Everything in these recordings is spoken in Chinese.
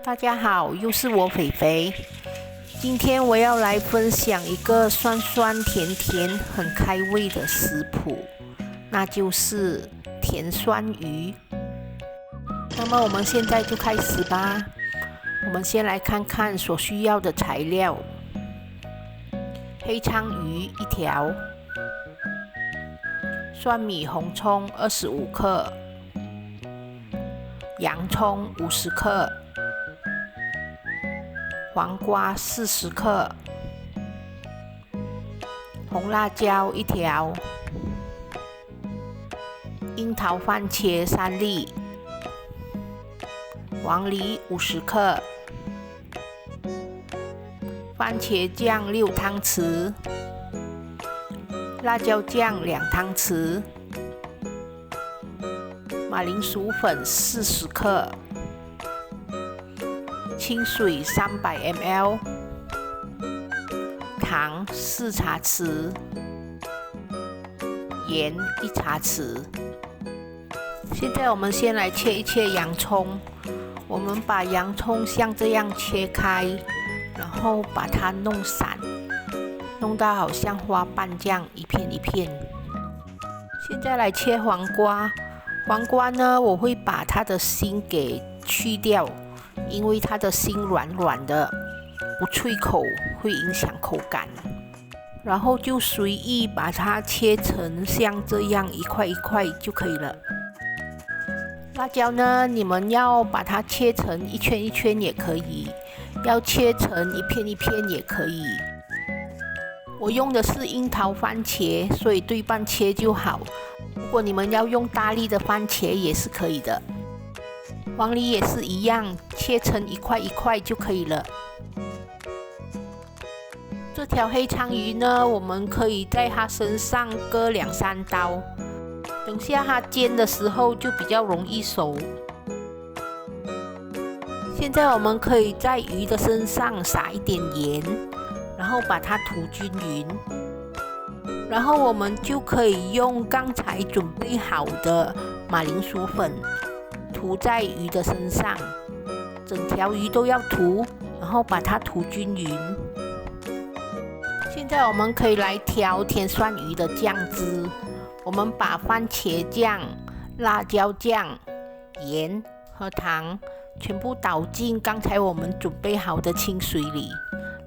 大家好，又是我肥肥。今天我要来分享一个酸酸甜甜、很开胃的食谱，那就是甜酸鱼。那么我们现在就开始吧。我们先来看看所需要的材料：黑鲳鱼1条，蒜米红葱25克，洋葱50克。黄瓜40克，红辣椒1条，樱桃番茄3粒，黄梨50克，番茄酱6汤匙，辣椒酱2汤匙，马铃薯粉40克。清水300 ml， 糖4茶匙，盐1茶匙。现在我们先来切一切洋葱。我们把洋葱像这样切开，然后把它弄散，弄到好像花瓣这样一片一片。现在来切黄瓜。黄瓜呢，我会把它的心给去掉。因为它的心软软的，不脆口，会影响口感。然后就随意把它切成像这样一块一块就可以了。辣椒呢，你们要把它切成一圈一圈也可以，要切成一片一片也可以。我用的是樱桃番茄，所以对半切就好。如果你们要用大粒的番茄也是可以的。黄梨也是一样，切成一块一块就可以了。这条黑鲳鱼呢，我们可以在它身上割2-3刀，等下它煎的时候就比较容易熟。现在我们可以在鱼的身上撒一点盐，然后把它涂均匀。然后我们就可以用刚才准备好的马铃薯粉涂在鱼的身上，整条鱼都要涂，然后把它涂均匀。现在我们可以来调甜酸鱼的酱汁。我们把番茄酱、辣椒酱、盐和糖全部倒进刚才我们准备好的清水里，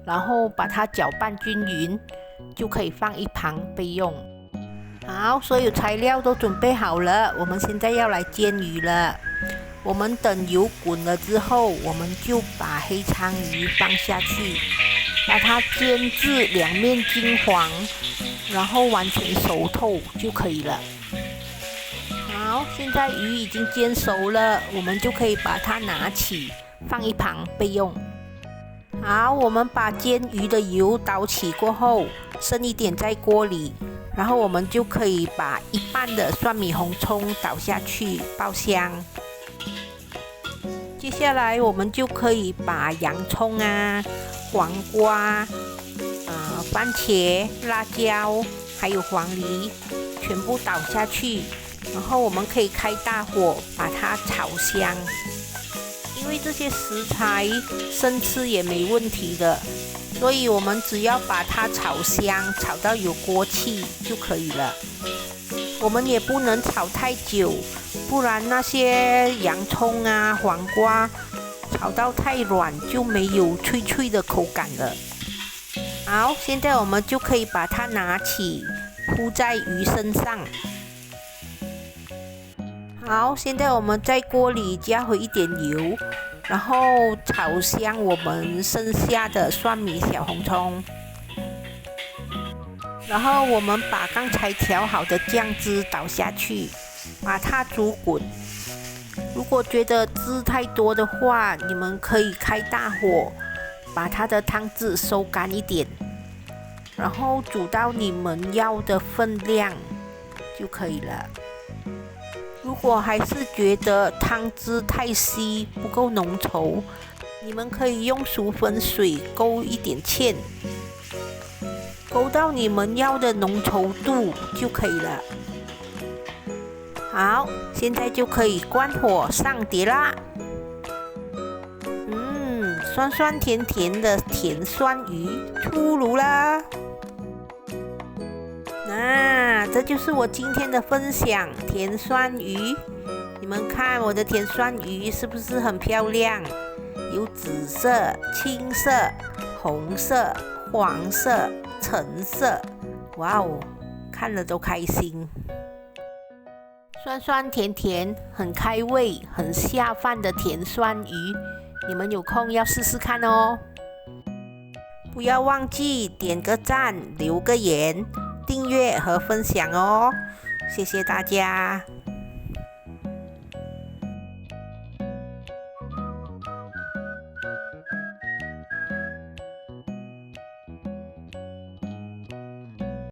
然后把它搅拌均匀，就可以放一旁备用。好，所有材料都准备好了，我们现在要来煎鱼了。我们等油滚了之后，我们就把黑鲳鱼放下去，把它煎至两面金黄，然后完全熟透就可以了。好，现在鱼已经煎熟了，我们就可以把它拿起，放一旁备用。好，我们把煎鱼的油倒起过后，剩一点在锅里，然后我们就可以把一半的蒜米红葱倒下去爆香。接下来我们就可以把洋葱啊、黄瓜、番茄、辣椒还有黄梨全部倒下去，然后我们可以开大火把它炒香。因为这些食材生吃也没问题的，所以我们只要把它炒香，炒到有锅气就可以了。我们也不能炒太久，不然那些洋葱啊、黄瓜炒到太软就没有脆脆的口感了。好，现在我们就可以把它拿起，铺在鱼身上。好，现在我们在锅里加回一点油，然后炒香我们剩下的蒜米小红葱。然后我们把刚才调好的酱汁倒下去，把它煮滚。如果觉得汁太多的话，你们可以开大火，把它的汤汁收干一点，然后煮到你们要的分量就可以了。如果还是觉得汤汁太稀，不够浓稠，你们可以用熟粉水勾一点芡，勾到你们要的浓稠度就可以了。好，现在就可以关火上碟啦。酸酸甜甜的甜酸鱼出炉啦！这就是我今天的分享，甜酸鱼。你们看我的甜酸鱼是不是很漂亮？有紫色、青色、红色、黄色、橙色，哇哦，看了都开心。酸酸甜甜，很开胃，很下饭的甜酸鱼，你们有空要试试看哦。不要忘记点个赞、留个言、订阅和分享哦，谢谢大家。